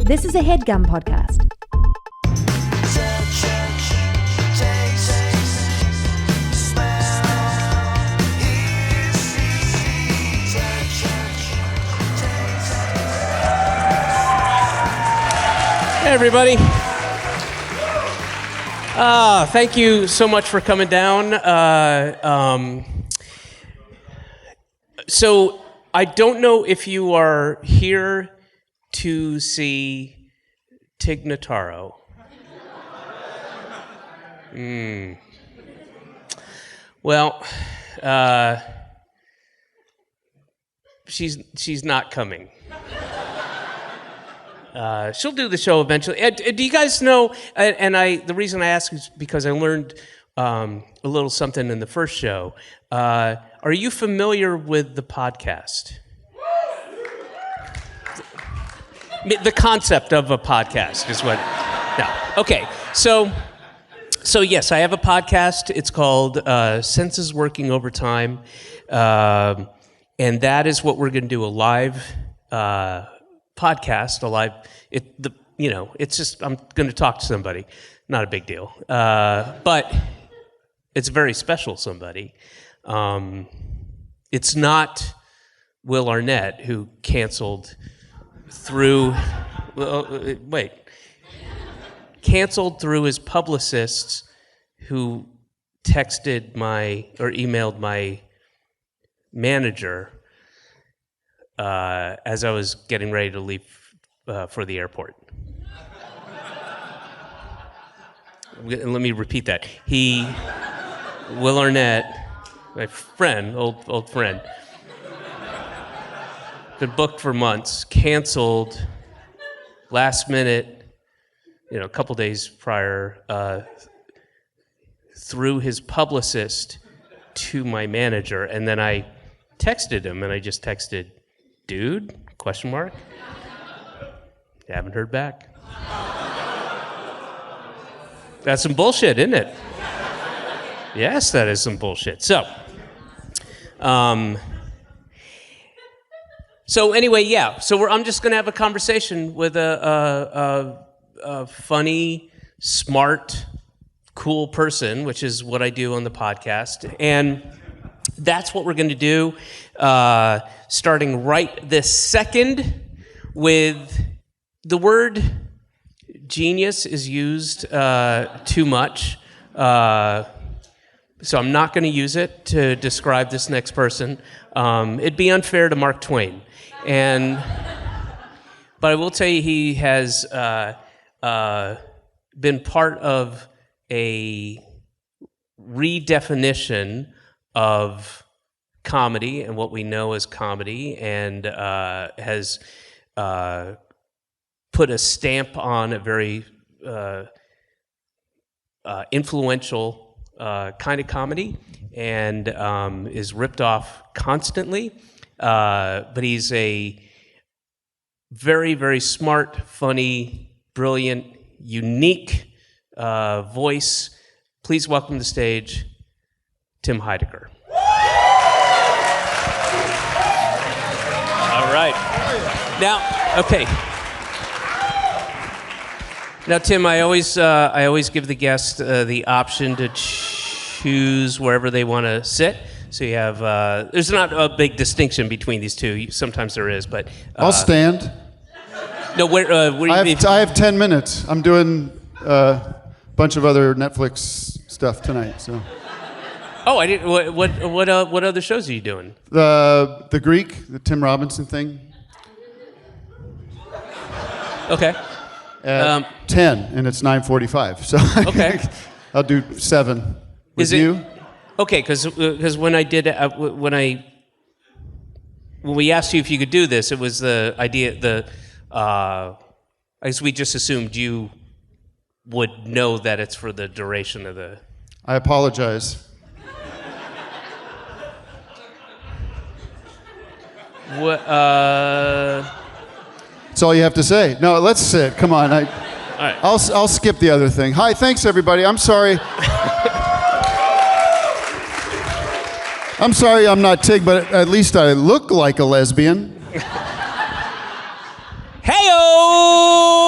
This is a Headgum podcast. Hey, everybody. Thank you so much for coming down. So I don't know if you are here to see Tig Notaro. Well, she's not coming. She'll do the show eventually. Do you guys know? The reason I ask is because I learned a little something in the first show. Are you familiar with the podcast? The concept of a podcast is what. No. Okay. So yes, I have a podcast. It's called Senses Working Overtime, and that is what we're going to do, a live podcast, it's just, I'm going to talk to somebody, not a big deal, but it's a very special somebody. It's not Will Arnett, who canceled through his publicists, who texted or emailed my manager as I was getting ready to leave for the airport. Let me repeat that. Will Arnett, my friend, old friend, been booked for months, canceled last minute, a couple days prior, through his publicist to my manager, and then I texted him, and I just texted, "Dude? ? Haven't heard back." That's some bullshit, isn't it? Yes, that is some bullshit. So anyway, yeah. So I'm just going to have a conversation with a funny, smart, cool person, which is what I do on the podcast, and that's what we're going to do, starting right this second. With the word genius is used too much, so I'm not going to use it to describe this next person. It'd be unfair to Mark Twain, but I will tell you he has been part of a redefinition of comedy and what we know as comedy, and has put a stamp on a very influential kind of comedy, and is ripped off constantly. But he's a very, very smart, funny, brilliant, unique voice. Please welcome to the stage Tim Heidecker. All right. Now, Tim, I always give the guest the option to choose wherever they want to sit. So you have there's not a big distinction between these two. Sometimes there is, but I'll stand. No, where I have 10 minutes. I'm doing a bunch of other Netflix stuff tonight. So. Oh, I didn't. What other shows are you doing? The Greek, the Tim Robinson thing. Okay. At 10, and it's 9:45. So okay, I'll do 7 with you. Okay, because when I did when we asked you if you could do this, it was the idea. I guess we just assumed you would know that it's for the duration of the. I apologize. What? That's all you have to say. No, let's sit. Come on. All right. I'll skip the other thing. Hi, thanks everybody. I'm sorry. I'm sorry I'm not Tig, but at least I look like a lesbian. Hey-o!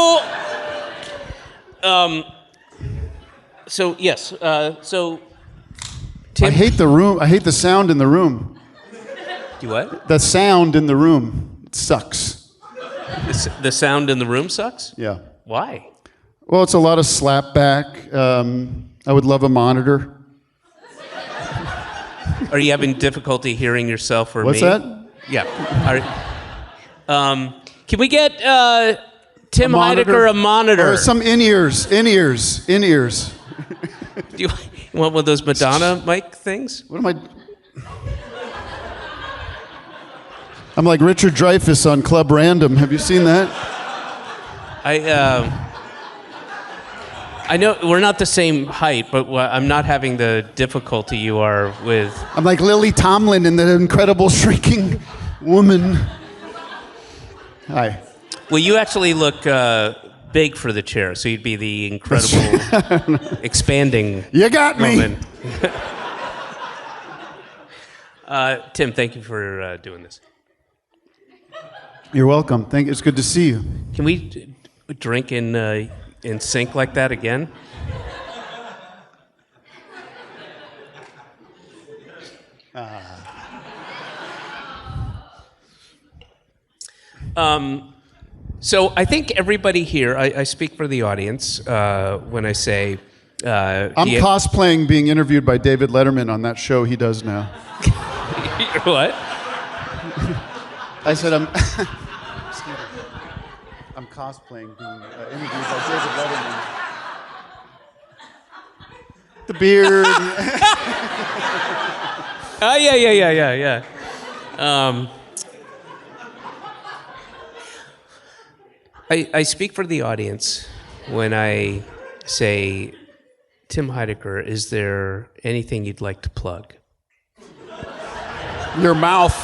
So yes. So Tim, I hate the room. I hate the sound in the room. do what? The sound in the room sucks. The sound in the room sucks. Yeah. Why? Well, it's a lot of slapback. I would love a monitor. Are you having difficulty hearing yourself or What's me? that? Yeah. Can we get Tim monitor? Heidecker a monitor? Or some in-ears. Do you want one of those Madonna mic things? What am I? I'm like Richard Dreyfuss on Club Random. Have you seen that? I know we're not the same height, but I'm not having the difficulty you are with. I'm like Lily Tomlin in The Incredible Shrinking Woman. Hi. Well, you actually look big for the chair, so you'd be the incredible expanding. You got me. Woman. Tim, thank you for doing this. You're welcome. It's good to see you. Can we drink in sync like that again? So I think everybody here, I speak for the audience when I say... I'm cosplaying being interviewed by David Letterman on that show he does now. What? I said I'm cosplaying being interviewed by David Letterman. The beard. Oh, yeah. I speak for the audience when I say, Tim Heidecker, is there anything you'd like to plug? Your mouth.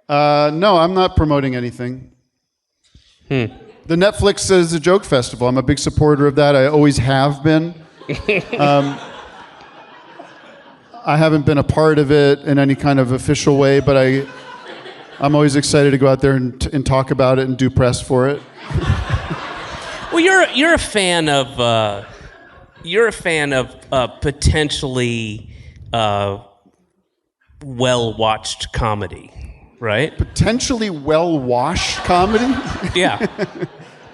No, I'm not promoting anything. The Netflix is a joke festival. I'm a big supporter of that. I always have been. I haven't been a part of it in any kind of official way, but I'm always excited to go out there and talk about it and do press for it. Well, you're a fan of potentially well-watched comedy, right? Potentially well-washed comedy? Yeah.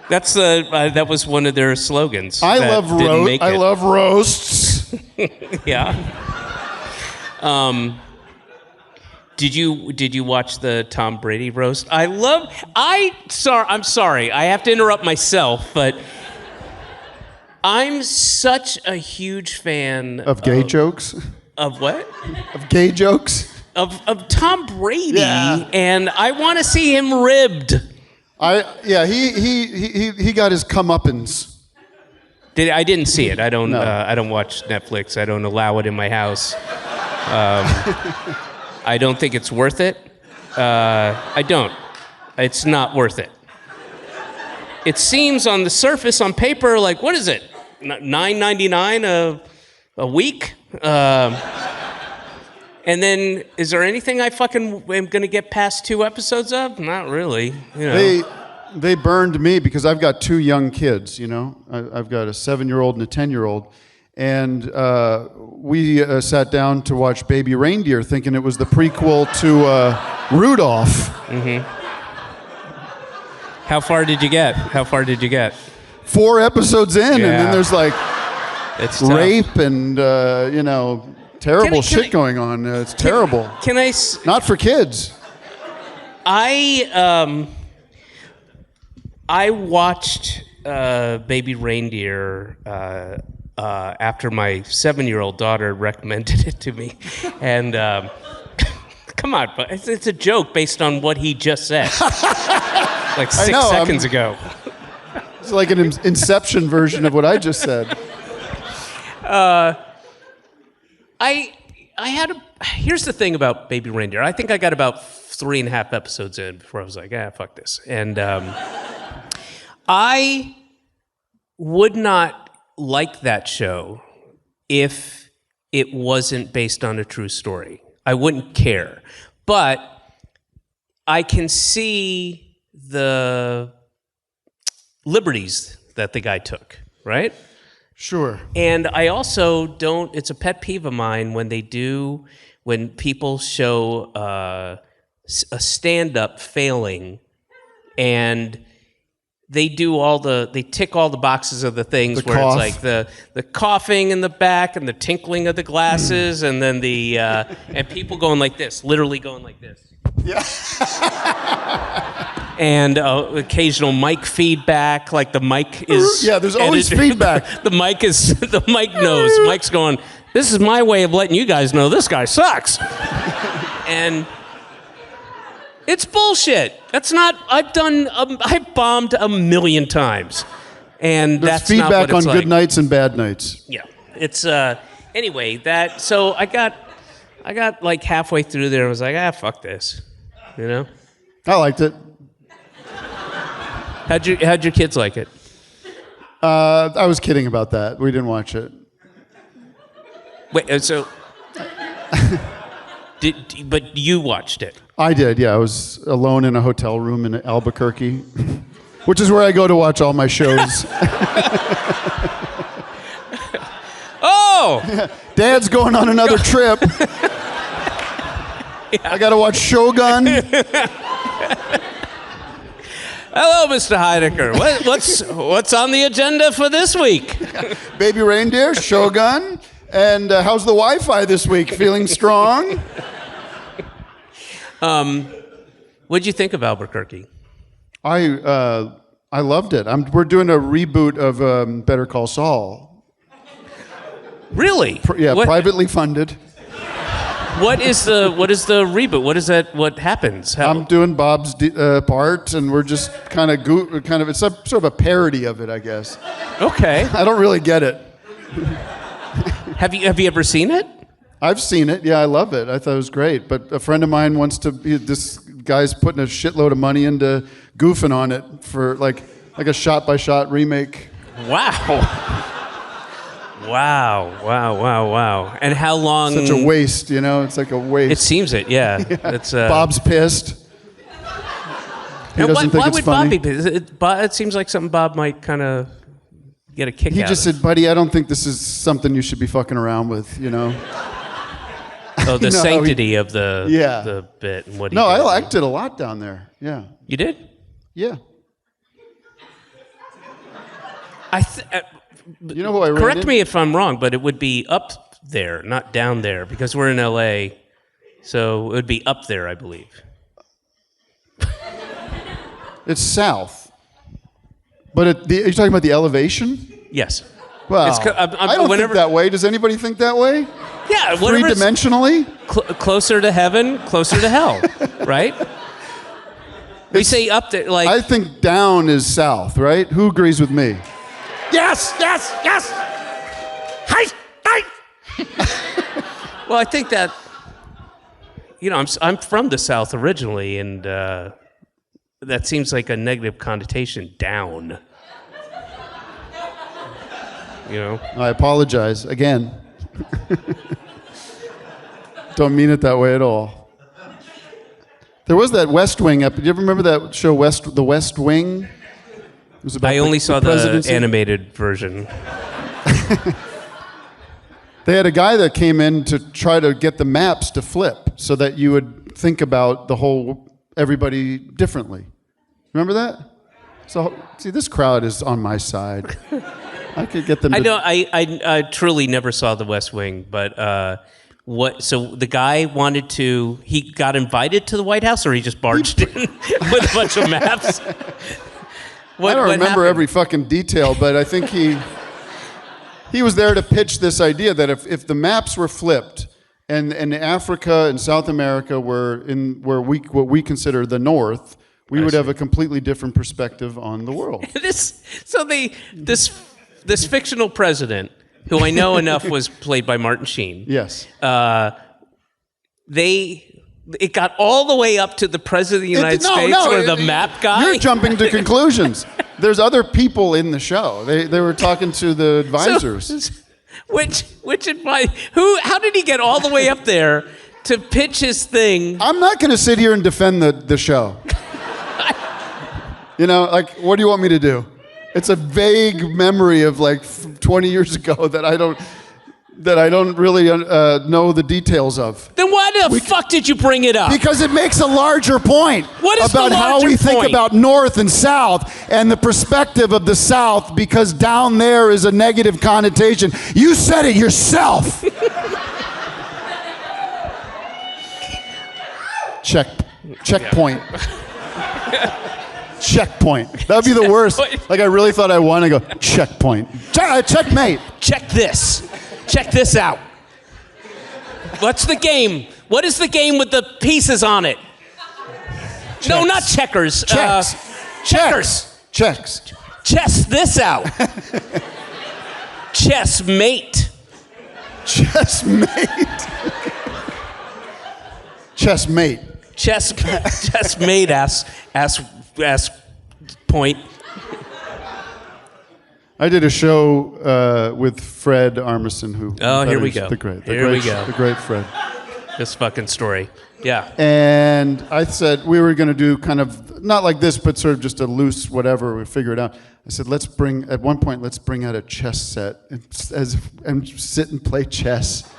That was one of their slogans. I love roasts. Yeah. Did you watch the Tom Brady roast? I'm sorry. I have to interrupt myself, but I'm such a huge fan of gay jokes. Of what? Of gay jokes. Of Tom Brady, yeah. And I want to see him ribbed. He got his comeuppance. I didn't see it. I don't. No. I don't watch Netflix. I don't allow it in my house. I don't think it's worth it. I don't. It's not worth it. It seems on the surface, on paper, like, what is it? $9.99 a week? And then, is there anything I fucking am going to get past 2 episodes of? Not really. You know. They burned me because I've got 2 young kids, you know. I've got a 7-year-old and a 10-year-old. And we sat down to watch Baby Reindeer thinking it was the prequel to Rudolph. Mm-hmm. How far did you get? 4 episodes in, yeah. And then there's like it's rape and, terrible shit going on. It's terrible. Can I... Not for kids. I watched Baby Reindeer after my 7-year-old daughter recommended it to me, and come on, but it's a joke based on what he just said, like 6 seconds ago. It's like an Inception version of what I just said. Here's the thing about Baby Reindeer. I think I got about 3.5 episodes in before I was like, fuck this. And I would not like that show if it wasn't based on a true story. I wouldn't care. But I can see the liberties that the guy took, right? Sure. And I also don't, it's a pet peeve of mine when people show a stand-up failing and they tick all the boxes of the things The where cough. it's like the coughing in the back and the tinkling of the glasses and then and people going like this, literally going like this. Yeah. And occasional mic feedback, like the mic is... Yeah, there's always feedback. The mic knows. Mike's going, this is my way of letting you guys know this guy sucks. And it's bullshit. That's not... I've bombed a million times. And There's that's not what feedback on it's like. good nights and bad nights. Yeah. It's, anyway, so I got like halfway through there and was like, fuck this. You know? I liked it. How'd your kids like it? I was kidding about that. We didn't watch it. Wait, so... but you watched it? I did, yeah. I was alone in a hotel room in Albuquerque, which is where I go to watch all my shows. Oh! Dad's going on another trip. I got to watch Shogun. Hello, Mr. Heidecker. What's on the agenda for this week? Baby Reindeer, Shogun, and how's the Wi-Fi this week? Feeling strong? What'd you think of Albuquerque? I loved it. We're doing a reboot of Better Call Saul. Really? Privately funded. What is the reboot? What is that? What happens? I'm doing Bob's part, and we're just kind of it's sort of a parody of it, I guess. Okay. I don't really get it. Have you ever seen it? I've seen it. Yeah, I love it. I thought it was great. But a friend of mine this guy's putting a shitload of money into goofing on it for like a shot-by-shot remake. Wow. Wow. And how long? Such a waste, you know? It's like a waste. It seems it, yeah. It's, Bob's pissed. He doesn't think it's funny. Why would Bob be pissed? It seems like something Bob might kind of get a kick out of. He just said, buddy, I don't think this is something you should be fucking around with, you know? Oh, the sanctity of the bit and what he did. I liked it a lot down there, yeah. You did? Yeah. You know who I ran Correct into? me if I'm wrong, but it would be up there, not down there, because we're in LA. So it would be up there, I believe. It's south. But are you talking about the elevation? Yes. Well, I don't think that way. Does anybody think that way? Yeah. Three-dimensionally? Closer to heaven, closer to hell, right? We say up there, like... I think down is south, right? Who agrees with me? Yes! Hi! Well, I think that, you know, I'm from the South originally, and that seems like a negative connotation, down. You know? I apologize again. Don't mean it that way at all. There was that West Wing do you ever remember that show, The West Wing? It was about I only saw the presidency. animated version. They had a guy that came in to try to get the maps to flip so that you would think about everybody differently. Remember that? So, see, this crowd is on my side. I could get them to... I truly never saw The West Wing, but so the guy he got invited to the White House, or he just barged in with a bunch of maps? I don't remember every fucking detail, but I think he was there to pitch this idea that if the maps were flipped and Africa and South America were what we consider the North, we would have a completely different perspective on the world. This fictional president, who I know enough was played by Martin Sheen. Yes. It got all the way up to the president of the United States, or the map guy. You're jumping to conclusions. There's other people in the show. They were talking to the advisors. Which advice? How did he get all the way up there to pitch his thing? I'm not going to sit here and defend the show. You know, like, what do you want me to do? It's a vague memory of like 20 years ago that I don't really know the details of. Then why the fuck did you bring it up? Because it makes a larger point about how we think about North and South and the perspective of the South, because down there is a negative connotation. You said it yourself. Checkpoint. Checkpoint. That would be the worst. Like, I really thought I won. I go, checkpoint. Checkmate. Check this. Check this out. What's the game? What is the game with the pieces on it? Checks. No, not checkers. Checks. Checkers. Checks. Chess this out. Chessmate. Chessmate. Chessmate. Chessmate ass point. I did a show with Fred Armisen, who. Oh, here we go. The great Fred. This fucking story. Yeah. And I said we were going to do kind of not like this, but sort of just a loose whatever. We figure it out. I said let's bring out a chess set and sit and play chess.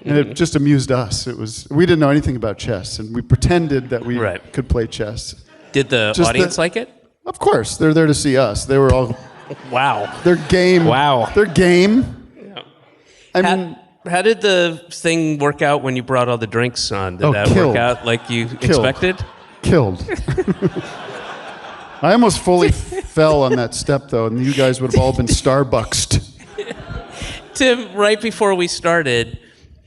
And it just amused us. We didn't know anything about chess, and we pretended that we could play chess. Did the audience like it? Of course, they're there to see us. They were all. Wow. They're game. Wow. They're game. Yeah. I mean, how did the thing work out when you brought all the drinks on? Did that work out like you expected? Killed. I almost fully fell on that step, though, and you guys would have all been Starbucksed. Tim, right before we started,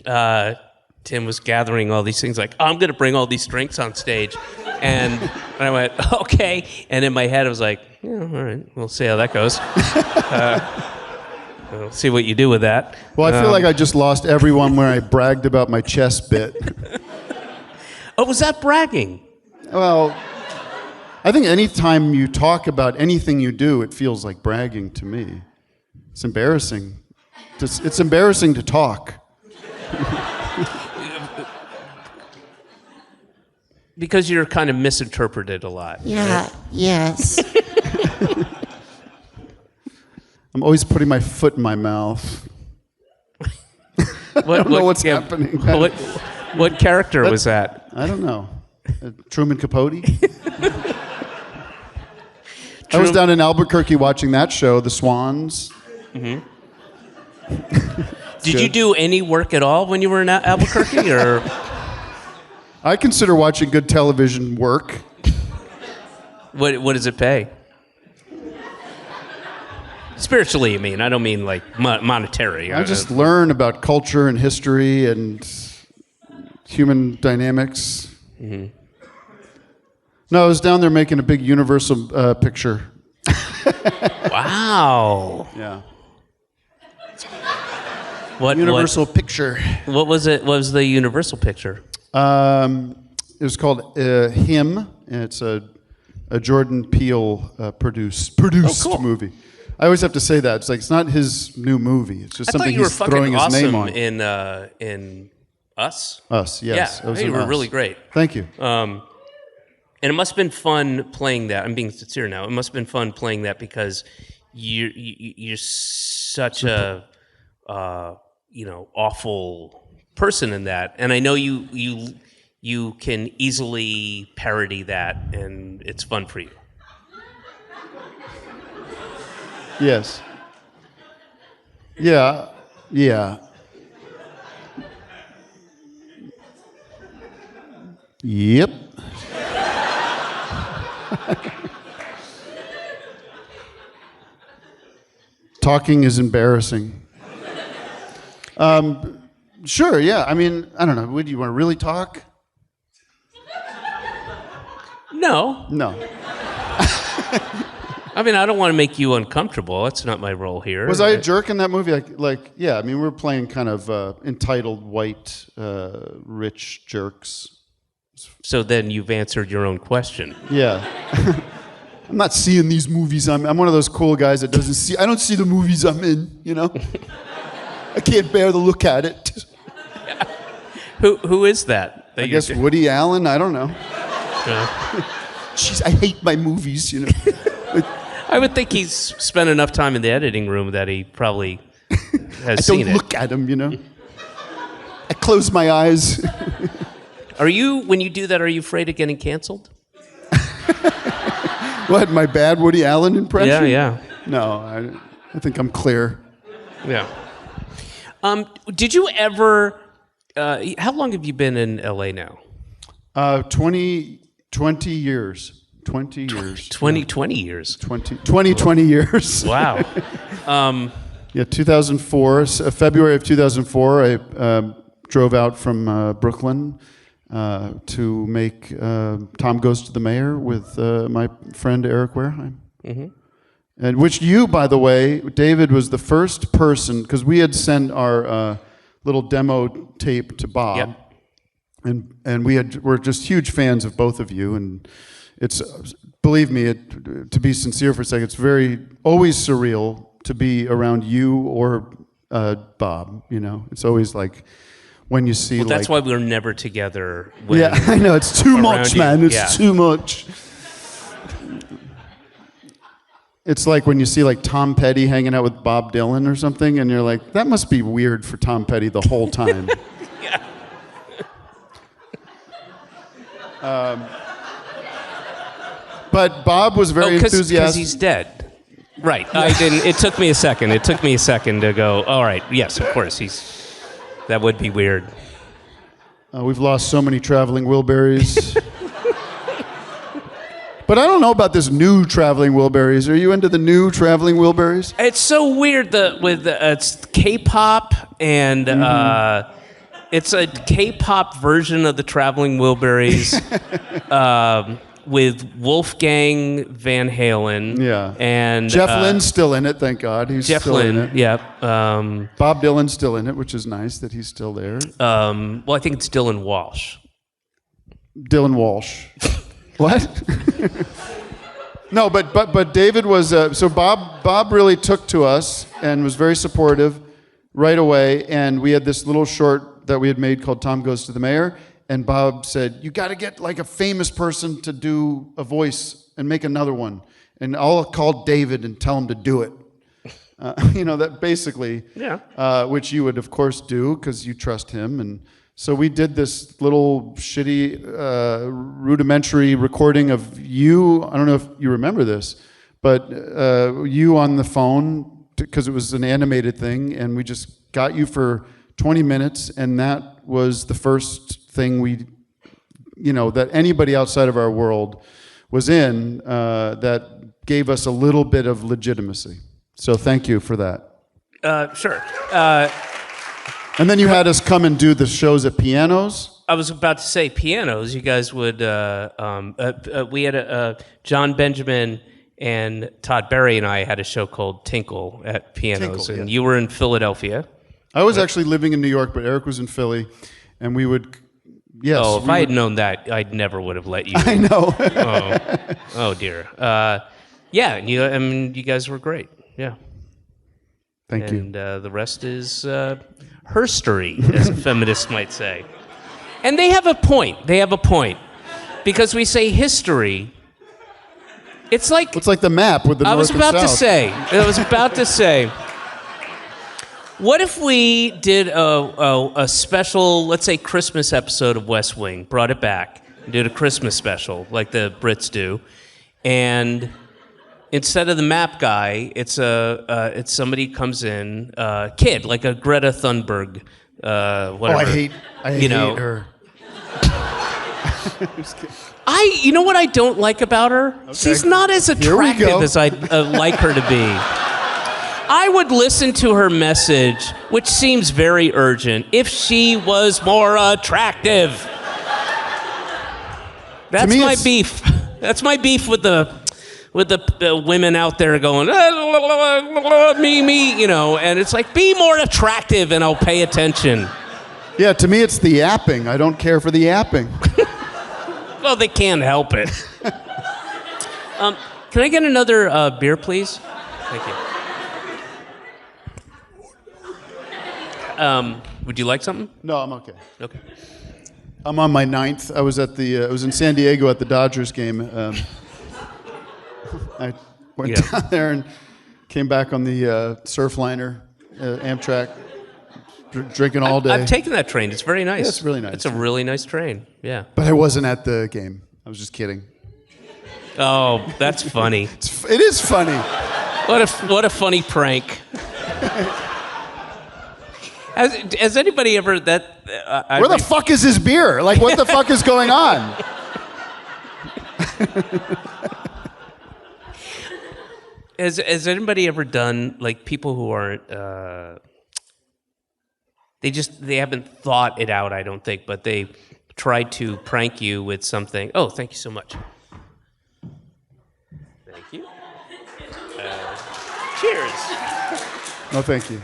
Tim was gathering all these things like, I'm going to bring all these drinks on stage. And I went, okay. And in my head, I was like, yeah, all right, we'll see how that goes. We'll see what you do with that. Well, I feel like I just lost everyone where I bragged about my chess bit. Oh, was that bragging? Well, I think any time you talk about anything you do, it feels like bragging to me. It's embarrassing. It's embarrassing to talk. Because you're kind of misinterpreted a lot. Yeah, right? Yes. I'm always putting my foot in my mouth. I don't know what's happening. What character was that? I don't know. Truman Capote? I was down in Albuquerque watching that show, The Swans. Mm-hmm. Did you do any work at all when you were in Albuquerque, or? I consider watching good television work. What does it pay? Spiritually, I mean. I don't mean like monetary. I just learn about culture and history and human dynamics. Mm-hmm. No, I was down there making a big Universal picture. Wow. Yeah. Universal picture. What was it? What was the Universal picture? It was called Him, and it's a Jordan Peele produced movie. I always have to say that. It's like it's not his new movie. It's just something he's throwing his name on. In Us. Us, yes. Yeah, you were really great. Thank you. And it must have been fun playing that. I'm being sincere now. It must have been fun playing that because you're such a awful person in that, and I know you can easily parody that, and it's fun for you. Yes. Yeah. Yeah. Yep. Talking is embarrassing. Sure, yeah. I mean, I don't know. Would you want to really talk? No. I mean, I don't want to make you uncomfortable. That's not my role here. Was I a jerk in that movie? Like, yeah. I mean, we were playing kind of entitled white, rich jerks. So then you've answered your own question. Yeah. I'm not seeing these movies. I'm one of those cool guys that doesn't see. I don't see the movies I'm in. You know. I can't bear the look at it. Who is that? I guess Woody Allen. I don't know. Jeez, I hate my movies, you know. I would think he's spent enough time in the editing room that he probably has seen it. I don't look at him, you know. I close my eyes. When you do that, are you afraid of getting canceled? What, my bad Woody Allen impression? Yeah. No, I think I'm clear. Yeah. Did you ever, how long have you been in LA now? 20 years. 20 years. 20 years. 20 years. Wow. 2004, February of 2004, I drove out from Brooklyn to make Tom Goes to the Mayor with my friend Eric Wareheim. Mm-hmm. And which you, by the way, David was the first person, because we had sent our little demo tape to Bob. Yep. And we're just huge fans of both of you, and it's, believe me, to be sincere for a second, it's always surreal to be around you or Bob, you know. It's always like when you see that's why we're never together. Yeah, I know, it's too much, man. It's too much. It's like when you see like Tom Petty hanging out with Bob Dylan or something, and you're like, that must be weird for Tom Petty the whole time. Yeah. But Bob was very enthusiastic. Because he's dead. Right. I didn't. It took me a second. To go, all right, yes, of course. That would be weird. We've lost so many traveling Wilburys. But I don't know about this new traveling Wilburys. Are you into the new traveling Wilburys? It's so weird it's K-pop and it's a K-pop version of the traveling Wilburys with Wolfgang Van Halen. Yeah. And Jeff Lynne's still in it, thank God. He's Jeff still Lynne, in it. Yep. Bob Dylan's still in it, which is nice that he's still there. Well, I think it's Dylan Walsh. Dylan Walsh. What? No, but David was so Bob really took to us and was very supportive right away, and we had this little short that we had made called Tom Goes to the Mayor, and Bob said, you got to get like a famous person to do a voice and make another one, and I'll call David and tell him to do it. You know, that basically, which you would of course do because you trust him. And so we did this little shitty, rudimentary recording of you. I don't know if you remember this, but you on the phone, because it was an animated thing, and we just got you for 20 minutes, and that was the first thing that anybody outside of our world was in that gave us a little bit of legitimacy. So thank you for that. Sure. And then you had us come and do the shows at Pianos. I was about to say Pianos. You guys would. We had John Benjamin and Todd Berry and I had a show called Tinkle at Pianos, and you were in Philadelphia. I was actually living in New York, but Eric was in Philly, and we would. Yes. Oh, if I had known that, I never would have let you. I know. Oh dear. Yeah, you guys were great. Yeah. Thank you. And the rest is herstory, as a feminist might say. And they have a point. Because we say history. It's like the map with the north and south. I was about to say. What if we did a special, let's say, Christmas episode of West Wing, brought it back, and did a Christmas special like the Brits do, and instead of the map guy, it's somebody comes in, kid, like a Greta Thunberg, whatever. I hate her. You know what I don't like about her? Okay. She's not as attractive as I'd like her to be. I would listen to her message, which seems very urgent, if she was more attractive. That's my beef. That's my beef with the women out there going, me, and it's like, be more attractive and I'll pay attention. Yeah, to me it's the yapping. I don't care for the yapping. Well, they can't help it. Can I get another beer, please? Thank you. Would you like something? No, I'm okay. Okay. I'm on my 9th. I was I was in San Diego at the Dodgers game. I went down there and came back on the Surfliner, Amtrak, drinking all day. I've taken that train. It's very nice. Yeah, it's really nice. It's a really nice train. Yeah. But I wasn't at the game. I was just kidding. Oh, that's funny. It is funny. What a funny prank. Has anybody ever Where the fuck is his beer? Like, what the fuck is going on? Has anybody ever done, like, people who aren't they haven't thought it out, I don't think, but they tried to prank you with something. Oh, thank you so much. Thank you. Cheers. No, thank you.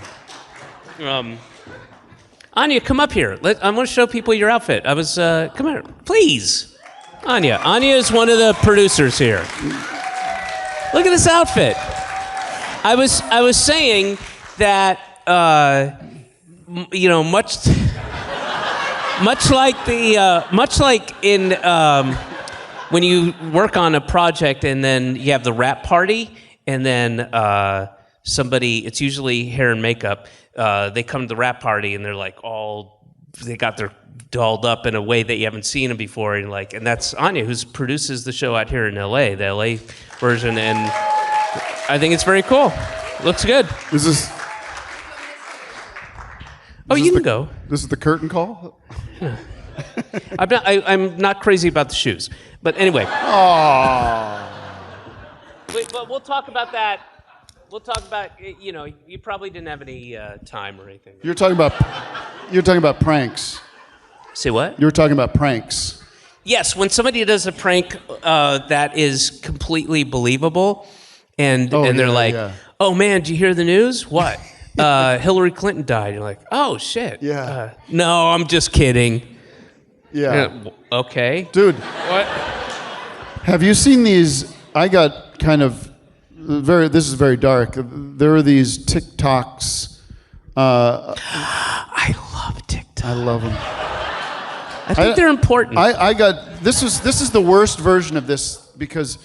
Anya, come up here. I want to show people your outfit. Come here, please. Anya. Anya is one of the producers here. Look at this outfit. I was saying that, much like in when you work on a project and then you have the wrap party and then somebody, it's usually hair and makeup, they come to the wrap party and they're like they got their dolled up in a way that you haven't seen them before, and that's Anya, who produces the show out here in LA, the LA version, and I think it's very cool. Looks good. You can go. This is the curtain call? I'm not crazy about the shoes, but anyway. Aww. Wait, but we'll talk about that. We'll talk about, you probably didn't have any time or anything. You're talking about pranks. Say what? You were talking about pranks. Yes, when somebody does a prank that is completely believable, and they're like, "Oh man, did you hear the news? What? Hillary Clinton died." You're like, "Oh shit." Yeah. No, I'm just kidding. Yeah. Okay. Dude. What? Have you seen these? I got kind of this is very dark. There are these TikToks. I love TikTok. I love them. I think they're important. I got this is the worst version of this because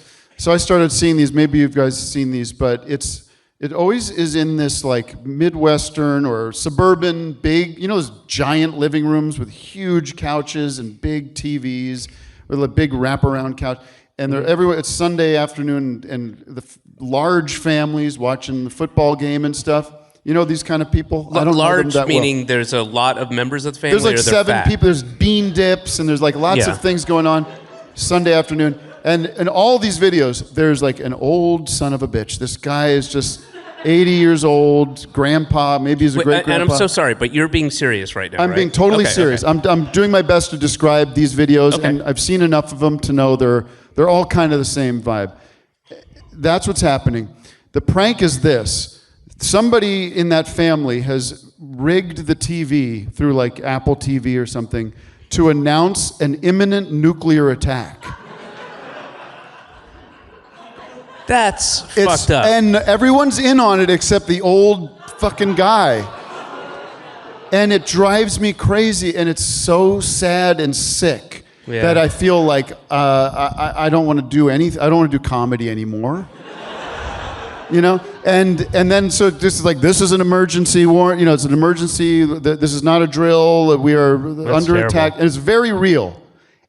I started seeing these. Maybe you guys have seen these, but it always is in this like Midwestern or suburban big, those giant living rooms with huge couches and big TVs with a big wraparound couch, and they're everywhere. It's Sunday afternoon, and the large families watching the football game and stuff. These kind of people. I don't know them that meaning well. There's a lot of members of the family. There's like or they're 7 fat? people. There's bean dips and there's like lots of things going on Sunday afternoon. And in all these videos, there's like an old son of a bitch. This guy is just 80 years old, grandpa. Maybe he's a great grandpa. And I'm so sorry, but you're being serious right now. I'm being totally serious. Okay. I'm doing my best to describe these videos, and I've seen enough of them to know they're all kind of the same vibe. That's what's happening. The prank is this. Somebody in that family has rigged the TV through like Apple TV or something to announce an imminent nuclear attack. That's fucked up. And everyone's in on it except the old fucking guy. And it drives me crazy, and it's so sad and sick that I feel like I don't want to do anything. I don't want to do comedy anymore. And then so this is like, this is an emergency warrant. It's an emergency. This is not a drill. We are under attack, and it's very real.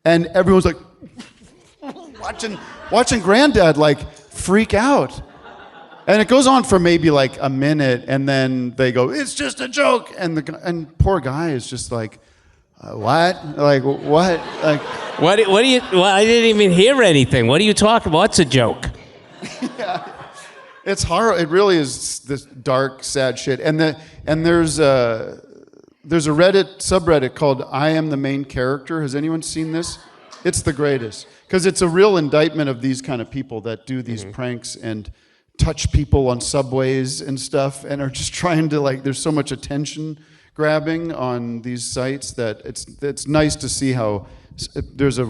And everyone's like watching Granddad like freak out, and it goes on for maybe like a minute, and then they go, "It's just a joke," and poor guy is just like, "What? Like what? Like what? What do you? Well, I didn't even hear anything. What are you talking about? What's a joke?" Yeah. It's horrible. It really is this dark, sad shit. And there's a Reddit subreddit called "I Am the Main Character." Has anyone seen this? It's the greatest because it's a real indictment of these kind of people that do these pranks and touch people on subways and stuff, and are just trying to like. There's so much attention grabbing on these sites that it's nice to see how there's a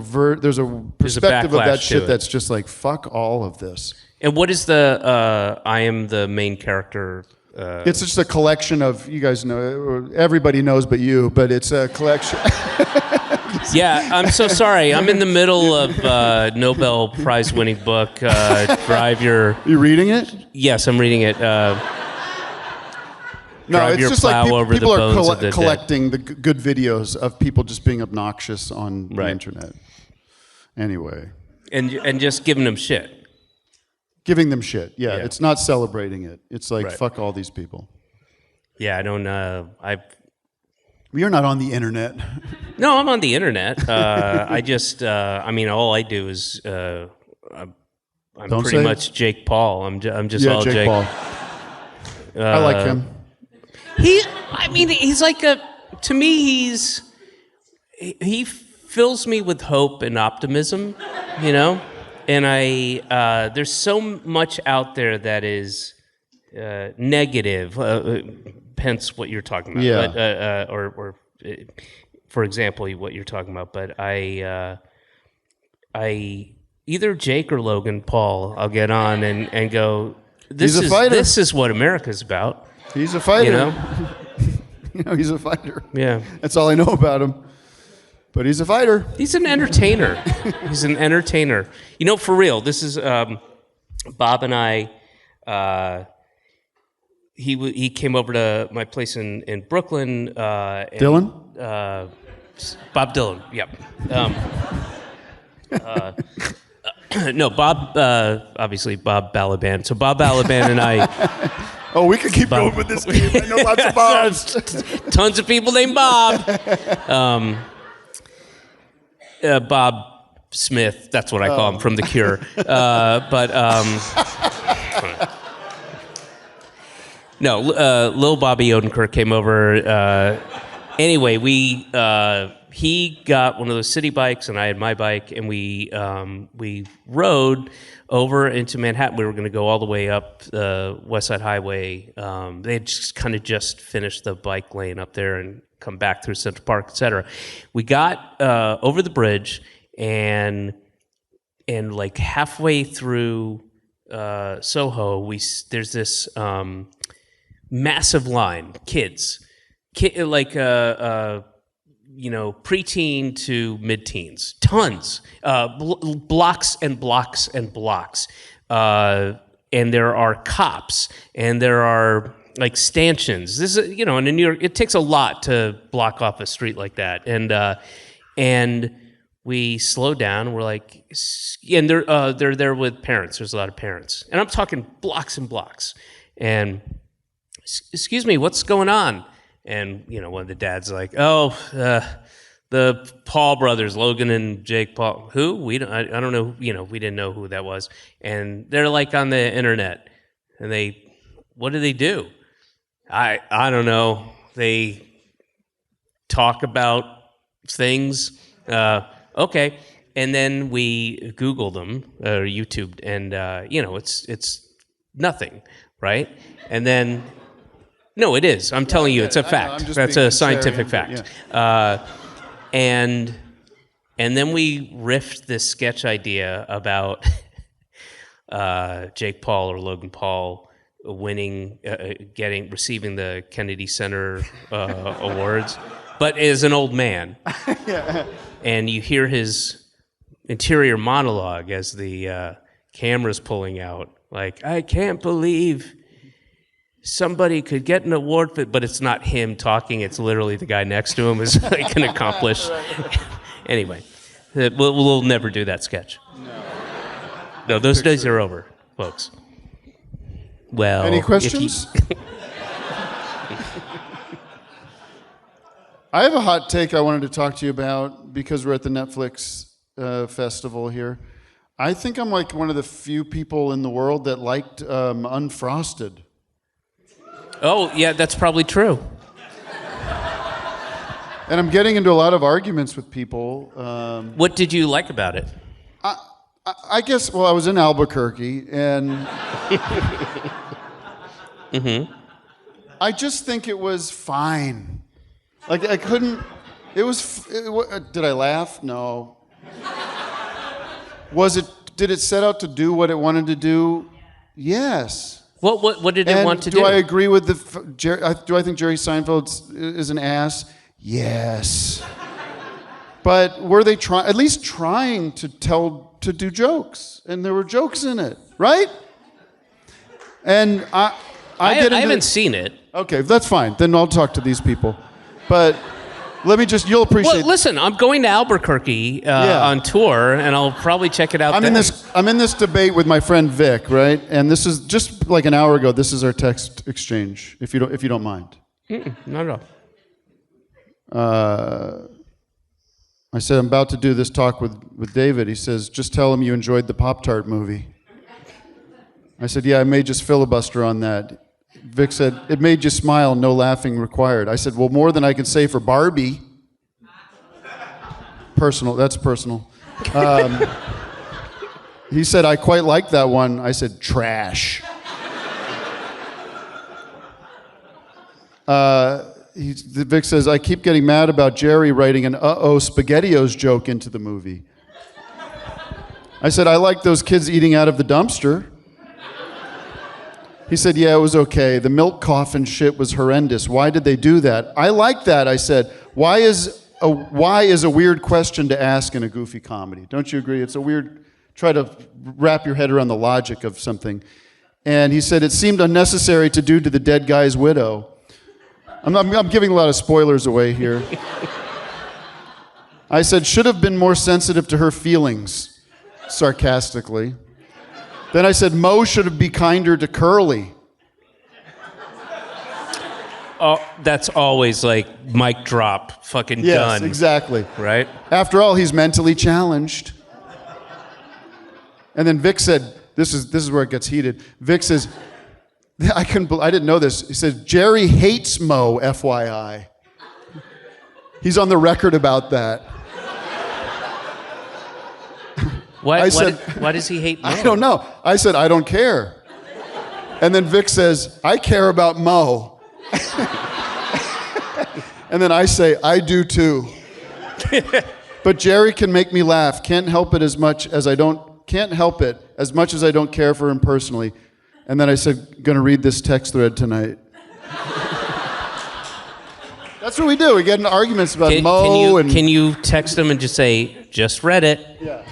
perspective of that shit that's just like fuck all of this. And what is the I am the main character? It's just a collection of, you guys know, everybody knows but you, but it's a collection. Yeah, I'm so sorry. I'm in the middle of Nobel Prize-winning book. Drive your. You reading it? Yes, I'm reading it. No, Drive it's your just like plow over people the are bones of the dead. collecting the good videos of people just being obnoxious on the internet. Anyway. And just giving them shit. Giving them shit. Yeah, it's not celebrating it. It's like, fuck all these people. Yeah, I don't. You're not on the internet. No, I'm on the internet. I just. I mean, all I do is. I'm pretty much Jake Paul. I'm just all Jake Paul. I like him. He's like a. To me, he fills me with hope and optimism. You know, and there's so much out there that is negative. Hence what you're talking about. Yeah. But, or for example, what you're talking about. But I either Jake or Logan Paul, I'll get on and go. This is what America's about. He's a fighter. You know? He's a fighter. Yeah. That's all I know about him. But he's a fighter. He's an entertainer. He's an entertainer. You know, for real. This is Bob and I. He came over to my place in Brooklyn. Dylan? Bob Dylan. Yep. No, Bob. Obviously, Bob Balaban. So Bob Balaban and I. Oh, we could keep going with this game. I know lots of Bobs. Tons of people named Bob. Bob Smith. That's what I call him from The Cure. No, Lil Bobby Odenkirk came over. Anyway, he got one of those city bikes, and I had my bike, and we rode over into Manhattan. We were going to go all the way up West Side Highway. They had just finished the bike lane up there and come back through Central Park, etc. We got over the bridge, and like halfway through Soho, there's this massive line, kids like preteen to mid-teens, tons, blocks and blocks and blocks, and there are cops, and there are like stanchions. This is, and in New York, it takes a lot to block off a street like that, and we slow down. And we're like, and they're there with parents. There's a lot of parents, and I'm talking blocks and blocks, and excuse me, what's going on? And, one of the dads like, the Paul brothers, Logan and Jake Paul. Who? I don't know. We didn't know who that was. And they're like on the internet. And what do they do? I don't know. They talk about things. Okay. And then we Googled them or YouTubed, and it's nothing, right? And then. No, it is. I'm telling you, it's a fact. That's a scientific fact. Yeah. And then we riffed this sketch idea about Jake Paul or Logan Paul receiving the Kennedy Center awards, but as an old man. Yeah. And you hear his interior monologue as the camera's pulling out, like, I can't believe somebody could get an award for it, but it's not him talking. It's literally the guy next to him is like an accomplished. Anyway, we'll never do that sketch. No, those days are over, folks. Well, any questions? I have a hot take I wanted to talk to you about because we're at the Netflix festival here. I think I'm like one of the few people in the world that liked Unfrosted. Oh, yeah, that's probably true. And I'm getting into a lot of arguments with people. What did you like about it? I guess, I was in Albuquerque, and I just think it was fine. Like, I couldn't, did I laugh? No. Did it set out to do what it wanted to do? Yes. What did it want to do? Do I agree with do I think Jerry Seinfeld is an ass? Yes. But were they at least trying to do jokes? And there were jokes in it, right? And I haven't seen it. Okay, that's fine. Then I'll talk to these people. But you'll appreciate. Well, listen, I'm going to Albuquerque on tour, and I'll probably check it out. I'm in this debate with my friend Vic, right? And this is just like an hour ago. This is our text exchange, if you don't mind. Not at all. I said, I'm about to do this talk with David. He says, just tell him you enjoyed the Pop-Tart movie. I said, yeah, I may just filibuster on that. Vic said, it made you smile, no laughing required. I said, well, more than I can say for Barbie. Personal, that's personal. He said, I quite like that one. I said, trash. Vic says, I keep getting mad about Jerry writing an uh-oh SpaghettiOs joke into the movie. I said, I like those kids eating out of the dumpster. He said, yeah, it was okay. The milk coffin shit was horrendous. Why did they do that? I like that, I said. Why is a weird question to ask in a goofy comedy? Don't you agree? It's a weird, try to wrap your head around the logic of something. And he said, it seemed unnecessary to do to the dead guy's widow. I'm giving a lot of spoilers away here. I said, should have been more sensitive to her feelings, sarcastically. Then I said, Mo should be kinder to Curly. Oh, that's always like mic drop, fucking done. Yes, exactly. Right? After all, he's mentally challenged. And then Vic said, this is where it gets heated. Vic says, I didn't know this. He says, Jerry hates Mo, FYI. He's on the record about that. Why does he hate Mo? I don't know. I said, I don't care. And then Vic says, I care about Mo. And then I say, I do too. But Jerry can make me laugh. Can't help it as much as I don't care for him personally. And then I said, gonna read this text thread tonight. That's what we do. We get into arguments about Mo and... Can you text him and just say, just read it? Yeah.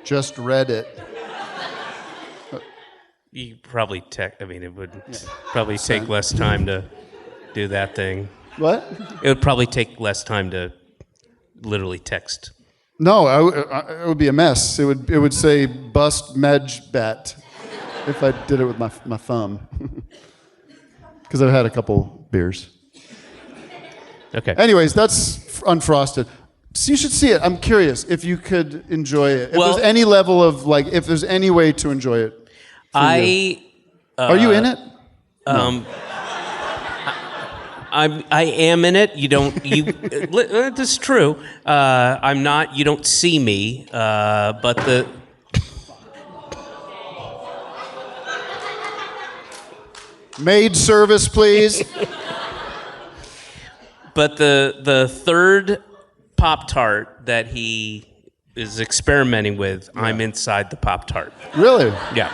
Just read it. You probably it would probably take less time to do that thing. What? It would probably take less time to literally text. No, it would be a mess. It would say bust medj bet if I did it with my thumb. Because I've had a couple beers. Okay. Anyways, that's Unfrosted. So you should see it. I'm curious if you could enjoy it. If there's any level of if there's any way to enjoy it. Are you in it? No. I am in it. This is true. I'm not. You don't see me. But the. Maid service, please. But the third Pop-Tart that he is experimenting with, I'm inside the Pop-Tart. Really? Yeah.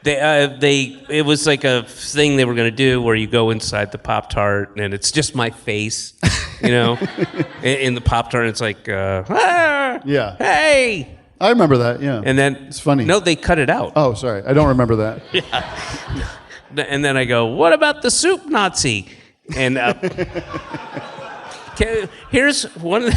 It was like a thing they were going to do where you go inside the Pop-Tart and it's just my face, in the Pop-Tart. And it's like, yeah. Hey. I remember that, yeah. And then it's funny. No, they cut it out. Oh, sorry. I don't remember that. Yeah. And then I go, what about the soup Nazi? And here's one.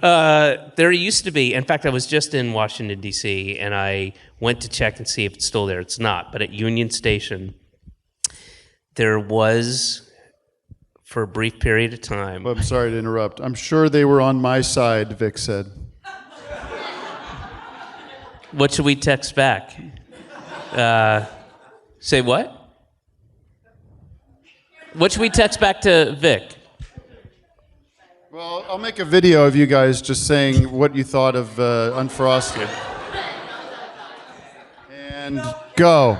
There used to be. In fact, I was just in Washington D.C. and I went to check and see if it's still there. It's not. But at Union Station, there was, for a brief period of time. I'm sorry to interrupt. I'm sure they were on my side. Vic said. What should we text back? Say what? What should we text back to Vic? Well, I'll make a video of you guys just saying what you thought of Unfrosted. And go.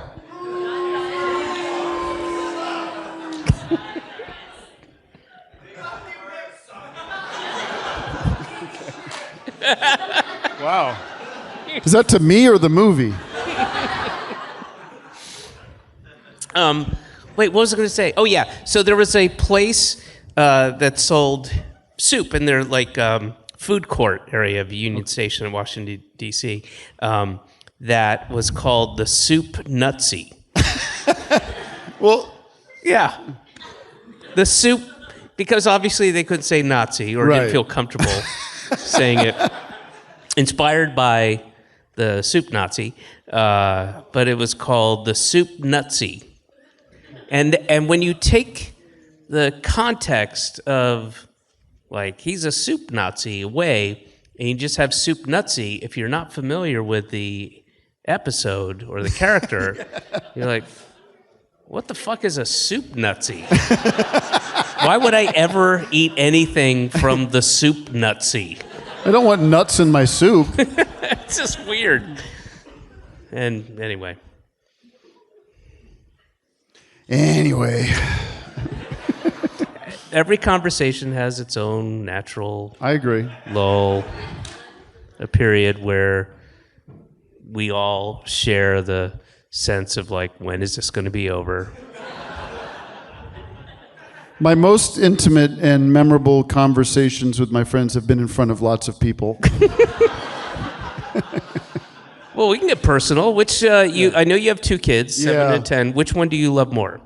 Wow. Is that to me or the movie? Wait, what was I going to say? Oh, yeah. So there was a place that sold soup in their like food court area of Union Station in Washington, D.C. That was called the Soup Nutsy. Well, yeah. The soup, because obviously they couldn't say Nazi or didn't feel comfortable saying it. Inspired by the Soup Nazi, but it was called the Soup Nutsy. And when you take the context of, like, he's a soup Nazi away, and you just have Soup Nutsy, if you're not familiar with the episode or the character, you're like, what the fuck is a Soup Nutsy? Why would I ever eat anything from the Soup Nutsy? I don't want nuts in my soup. It's just weird. And anyway. Every conversation has its own natural I agree. lull, a period where we all share the sense of like, when is this going to be over? My most intimate and memorable conversations with my friends have been in front of lots of people. Well, we can get personal. Which I know you have 2 kids, 7 and 10. Which one do you love more?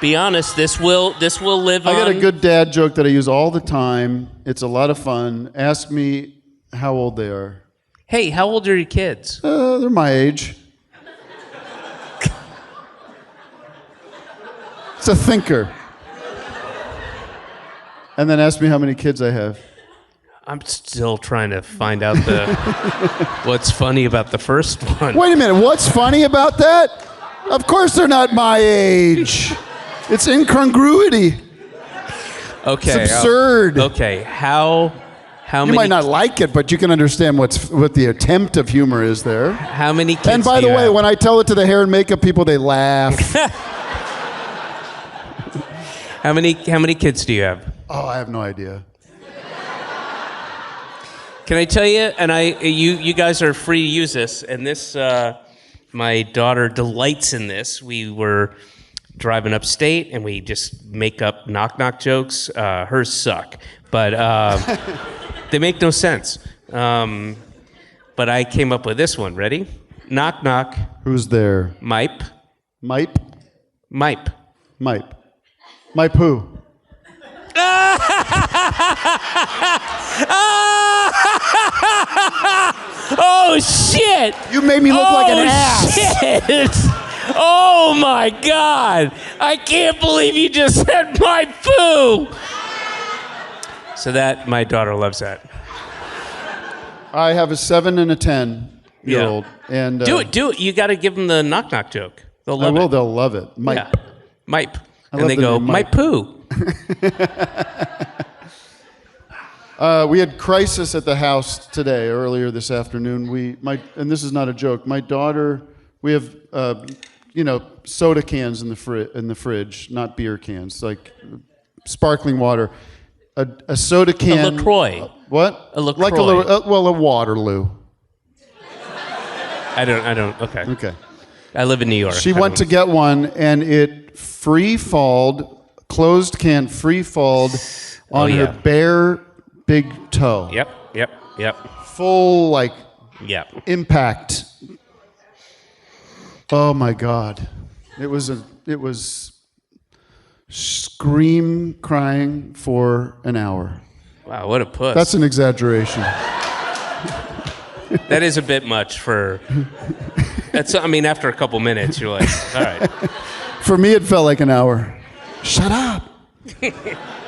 Be honest. This will live on. I got a good dad joke that I use all the time. It's a lot of fun. Ask me how old they are. Hey, how old are your kids? They're my age. It's a thinker. And then ask me how many kids I have. I'm still trying to find out what's funny about the first one. Wait a minute, what's funny about that? Of course they're not my age. It's incongruity. Okay. It's absurd. Okay, how You many... might not like it, but you can understand what the attempt of humor is there. How many kids And by do the you way, have? when I tell it to the hair and makeup people, they laugh. How many kids do you have? Oh, I have no idea. Can I tell you? And you guys are free to use this. And this, my daughter delights in this. We were driving upstate, and we just make up knock-knock jokes. Hers suck, but they make no sense. But I came up with this one. Ready? Knock, knock. Who's there? Mipe. Mipe? Mipe. Mipe. Mipe who? Oh, shit! You made me look like an ass. Shit! Oh, my God! I can't believe you just said my poo! So that, my daughter loves that. I have a 7 and a 10-year-old. And Do it. You got to give them the knock-knock joke. They'll love I will. it. They'll love it. Mipe. Yeah. Mipe. love And they the go, name my Mipe. poo. We had crisis at the house today, earlier this afternoon. And this is not a joke. My daughter, we have, soda cans in the fridge, not beer cans, like sparkling water. A soda can. A LaCroix. What? A LaCroix. Like a Waterloo. I don't. Okay. Okay. I live in New York. She went to get one, and it closed can free-falled on her bare big toe. Yep. Full, Yep. impact. Oh, my God. It was scream crying for an hour. Wow, what a puss. That's an exaggeration. That is a bit much for... after a couple minutes, you're like, all right. For me, it felt like an hour. Shut up.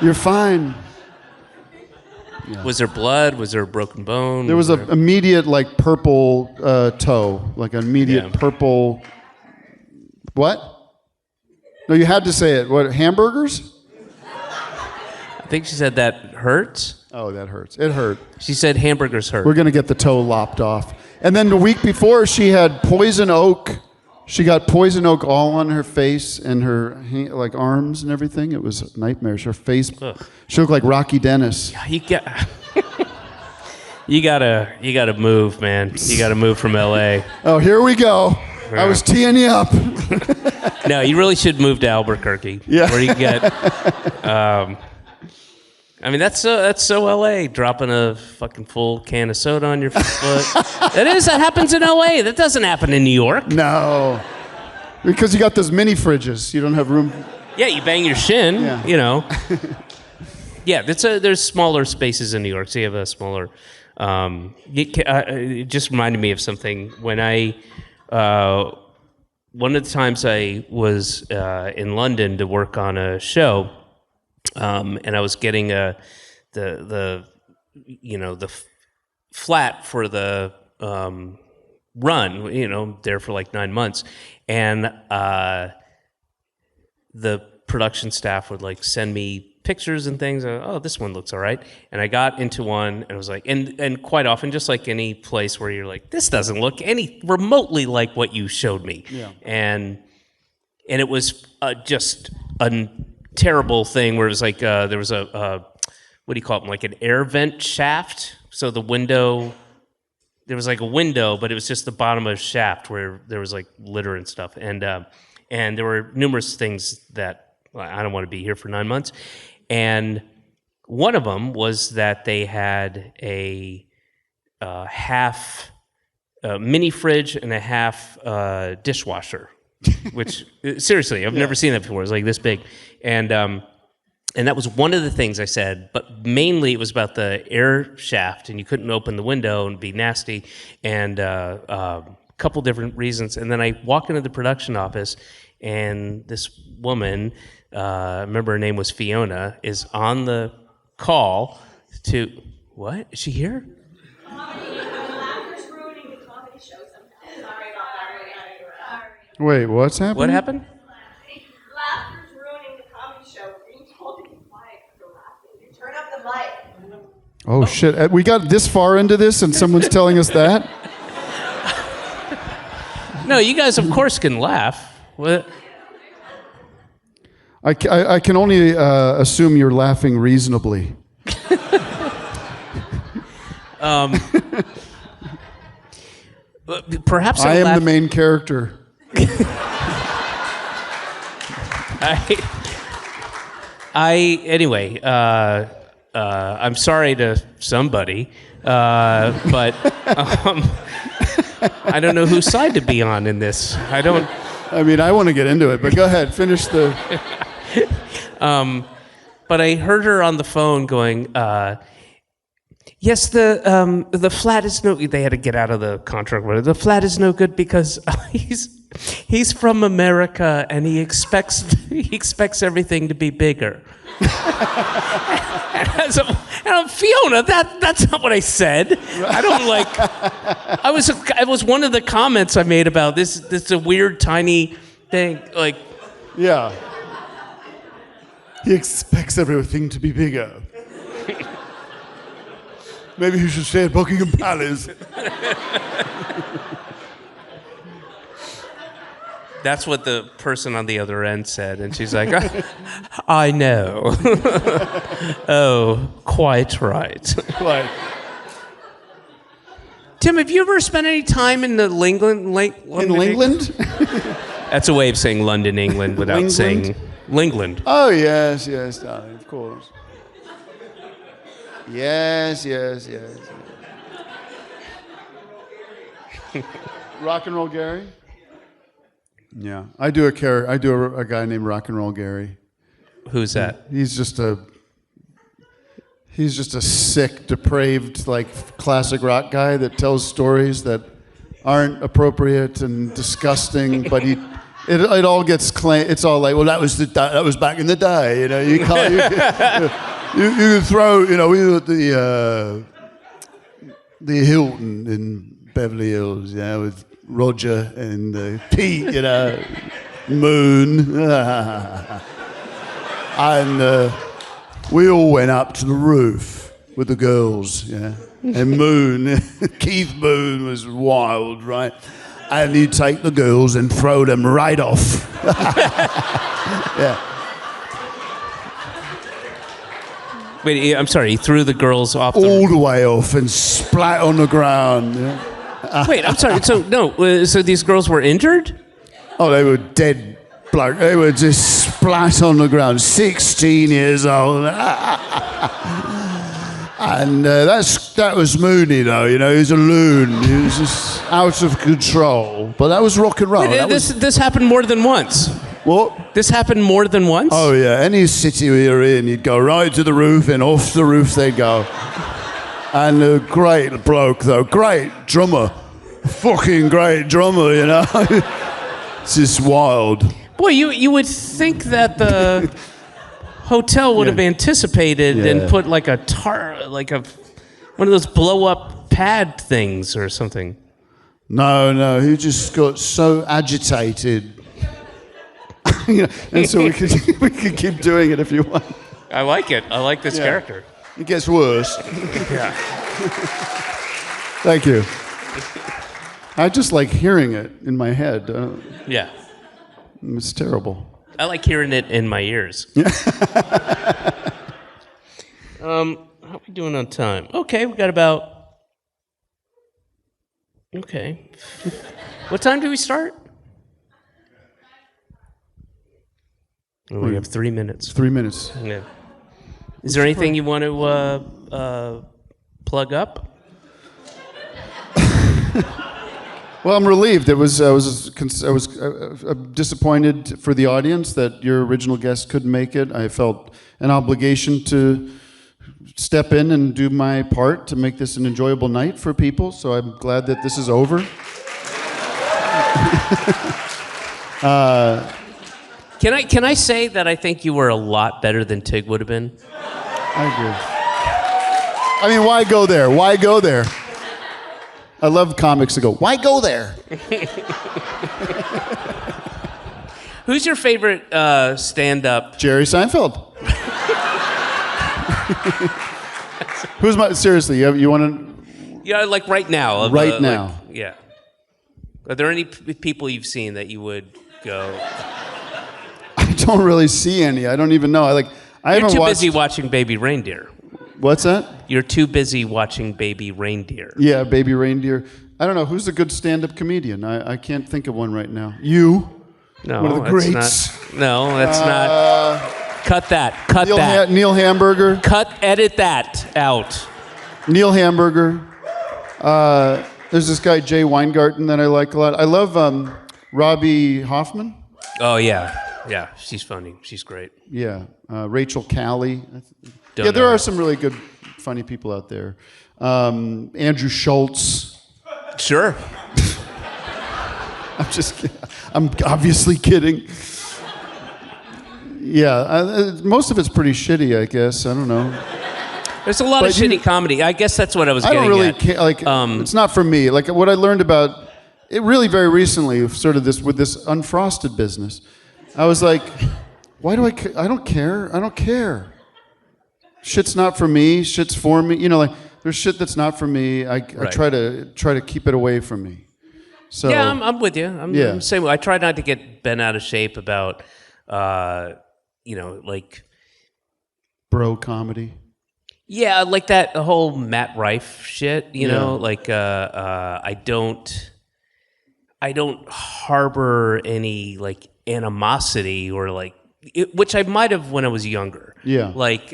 You're fine. Yeah. Was there blood? Was there a broken bone? There was an immediate, purple toe. Like an immediate purple... What? No, you had to say it. What, hamburgers? I think she said that hurts. Oh, that hurts. It hurt. She said hamburgers hurt. We're going to get the toe lopped off. And then the week before, she had poison oak. She got poison oak all on her face and her arms and everything. It was nightmarish. Her face, she looked like Rocky Dennis. You gotta move, man. You gotta move from LA. Oh, here we go. I was teeing you up. No, you really should move to Albuquerque. Yeah. Where you get. I mean, that's so LA, dropping a fucking full can of soda on your foot. That happens in LA. That doesn't happen in New York. No. Because you got those mini fridges. You don't have room. Yeah, you bang your shin, Yeah. you know. Yeah, there's smaller spaces in New York, so you have a smaller. It just reminded me of something when one of the times I was in London to work on a show, and I was getting the flat for the run, there for like 9 months, and the production staff would like send me pictures and things. Oh, this one looks all right. And I got into one and I was like, and quite often, just like any place where you're like, this doesn't look any remotely like what you showed me. Yeah. And it was just a terrible thing where it was like, there was a what do you call it? Like an air vent shaft. So the window, there was like a window, but it was just the bottom of a shaft where there was like litter and stuff. And there were numerous things that I don't want to be here for 9 months. And one of them was that they had a half mini fridge and a half dishwasher, which seriously, I've never seen that before. It was like this big. And that was one of the things I said, but mainly it was about the air shaft, and you couldn't open the window and be nasty, and a couple different reasons. And then I walk into the production office, and this woman, I remember her name was Fiona, is on the call to, what? Is she here? Laughter's ruining the comedy show somehow. Sorry about that. Wait, what's happening? What happened? Laughter's ruining the comedy show. Being told to be quiet because you're laughing. Turn up the mic. Oh, shit. We got this far into this and someone's telling us that? No, you guys, of course, can laugh. What? I can only assume you're laughing reasonably. Perhaps I am the main character. Anyway, I'm sorry to somebody, but I don't know whose side to be on in this. I want to get into it, but go ahead, finish the... But I heard her on the phone going, yes, the flat is no. They had to get out of the contract. The flat is no good because he's from America and he expects everything to be bigger. and Fiona, that's not what I said. I don't like. I was one of the comments I made about this. This is a weird tiny thing. Like, yeah. He expects everything to be bigger. Maybe he should stay at Buckingham Palace. That's what the person on the other end said, and she's like, I know. Oh, quite right. Like, Tim, have you ever spent any time in the England? in England? That's a way of saying London, England, without Lingland? saying Lingland. Oh, yes, darling, of course. Yes. Rock and Roll Gary? Yeah, I do a guy named Rock and Roll Gary. Who's that? He's just a sick, depraved, like classic rock guy that tells stories that aren't appropriate and disgusting, but it all gets claimed. It's all like, well, that was back in the day, you know. You can't you can throw, you know, we were at the Hilton in Beverly Hills, you know, with Roger and Pete, you know, Moon, and we all went up to the roof with the girls, yeah. And Moon, Keith Moon was wild, right? And he'd take the girls and throw them right off. Yeah. Wait, I'm sorry, he threw the girls off All the way off and splat on the ground. Yeah. Wait, I'm sorry. So no, so these girls were injured? Oh, they were dead bloke. They were just splat on the ground. 16 years old. And that was Mooney, though. You know, he was a loon. He was just out of control. But that was rock and roll. This happened more than once. What? This happened more than once? Oh, yeah. Any city we were in, you'd go right to the roof, and off the roof they'd go. And a great bloke, though. Great drummer. Fucking great drummer, you know. It's just wild. Boy, you would think that the hotel would have anticipated and put like one of those blow-up pad things or something. No, he just got so agitated. You know, and so we could keep doing it if you want. I like it. I like this character. It gets worse. Yeah. Thank you. I just like hearing it in my head. Yeah. It's terrible. I like hearing it in my ears. How are we doing on time? Okay, we got about... Okay. What time do we start? Oh, we have 3 minutes. 3 minutes. Yeah. Is there anything you want to plug up? Well, I'm relieved. I was disappointed for the audience that your original guest couldn't make it. I felt an obligation to step in and do my part to make this an enjoyable night for people. So I'm glad that this is over. Can I say that I think you were a lot better than Tig would have been? I agree. I mean, why go there? Why go there? I love comics that go, why go there? Who's your favorite stand-up? Jerry Seinfeld. Who's my, seriously, you want to? Yeah, like right now. Right now. Like, yeah. Are there any people you've seen that you would go? I don't really see any. I don't even know. I You're haven't too watched. busy watching Baby Reindeer. What's that? You're too busy watching Baby Reindeer. Yeah, Baby Reindeer. I don't know. Who's a good stand-up comedian? I can't think of one right now. You? No, one of the that's greats. not. Cut that. Cut that. Neil Hamburger. Edit that out. Neil Hamburger. There's this guy, Jay Weingarten, that I like a lot. I love Robbie Hoffman. Oh, yeah. Yeah, she's funny. She's great. Yeah. Rachel Callie. Don't There know. are some really good, funny people out there. Andrew Schultz. Sure. I'm just kidding. I'm obviously kidding. Yeah, most of it's pretty shitty, I guess. I don't know. There's a lot of shitty comedy. I guess that's what I was getting I don't really at. care. It's not for me. Like, what I learned about it really very recently, sort of with this unfrosted business, I was like, why do I don't care. I don't care. Shit's not for me. Shit's for me. You know, like, there's shit that's not for me. I try to keep it away from me. So yeah, I'm with you. I'm the same way. I try not to get bent out of shape about, like bro comedy. Yeah, like that whole Matt Rife shit. You know, like I don't harbor any like animosity or like which I might have when I was younger. Yeah, like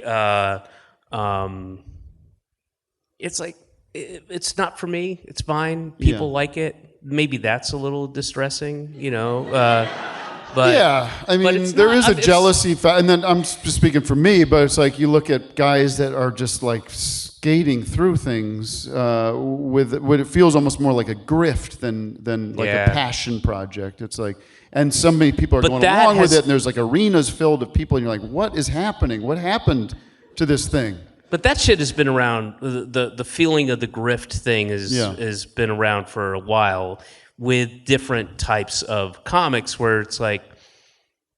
it's like it's not for me. It's fine. People like it. Maybe that's a little distressing, you know. But yeah, I mean, there is a jealousy, and then I'm just speaking for me, but it's like you look at guys that are just like skating through things with what it feels almost more like a grift than like a passion project. It's like, and so many people are going along with it, and there's like arenas filled of people, and you're like, what is happening? What happened to this thing? But that shit has been around. The feeling of the grift thing has been around for a while with different types of comics where it's like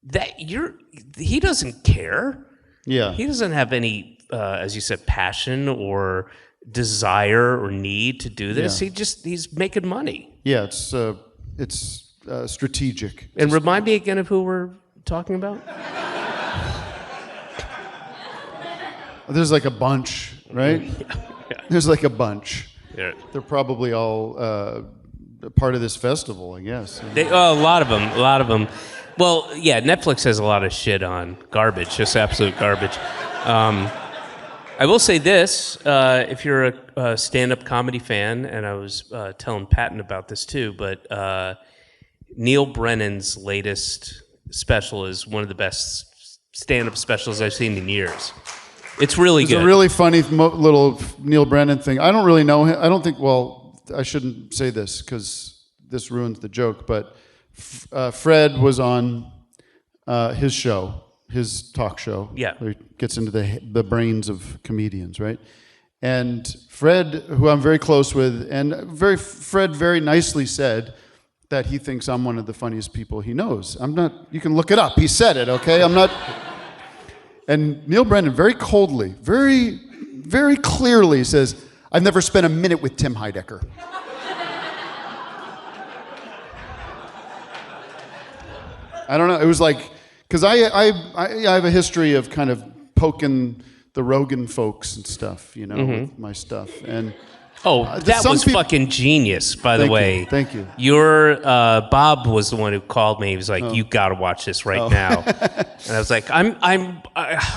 that he doesn't care. Yeah. He doesn't have any, as you said, passion or desire or need to do this. Yeah. He's making money. Yeah, it's strategic. And remind me again of who we're talking about. There's like a bunch, right? Yeah. There's like a bunch. They're probably all part of this festival, I guess. A lot of them. Well, yeah, Netflix has a lot of shit on garbage, just absolute garbage. I will say this, if you're a stand-up comedy fan, and I was telling Patton about this too, but Neil Brennan's latest special is one of the best stand-up specials I've seen in years. It's really good. It's a really funny little Neil Brennan thing. I don't really know him. I don't think, well, I shouldn't say this because this ruins the joke, but Fred was on his show, his talk show. Yeah. Where he gets into the brains of comedians, right? And Fred, who I'm very close with, and Fred very nicely said that he thinks I'm one of the funniest people he knows. I'm not, you can look it up. He said it, okay? I'm not... And Neil Brennan very coldly, very, very clearly says, I've never spent a minute with Tim Heidecker. I don't know, it was like, because I have a history of kind of poking the Rogan folks and stuff, you know, with my stuff. And that was fucking genius, by the way. Thank you. Your Bob was the one who called me. He was like, "You got to watch this right now." And I was like, and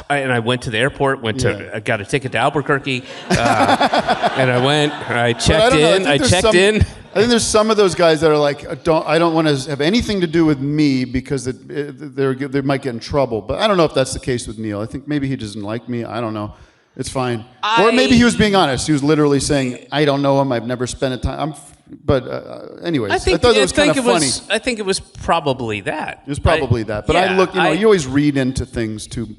I went to the airport. I got a ticket to Albuquerque, and I checked in. I think there's some of those guys that are like, I don't want to have anything to do with me because they might get in trouble. But I don't know if that's the case with Neil. I think maybe he doesn't like me. I don't know. It's fine. Or maybe he was being honest. He was literally saying, I don't know him. I've never spent a time. Anyways, I thought it was kind of funny. I think it was probably that. It was probably that. But you always read into things too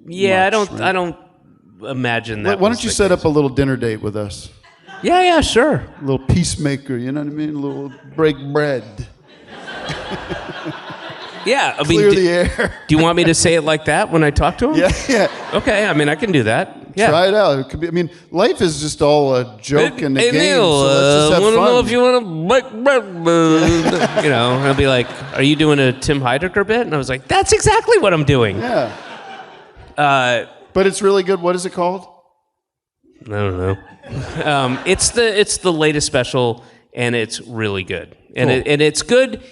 Yeah, much, I don't imagine that. Why don't you set up a little dinner date with us? Yeah, sure. A little peacemaker, you know what I mean? A little break bread. Yeah, Clear the air. Do you want me to say it like that when I talk to him? Yeah. Okay, I can do that. Yeah. Try it out. It could be. Life is just all a joke and a game. Neil, so let's just have fun. Know if you want to break bread. And I'll be like, "Are you doing a Tim Heidecker bit?" And I was like, "That's exactly what I'm doing." Yeah. But it's really good. What is it called? I don't know. It's the latest special, and it's really good. And Cool. It's good.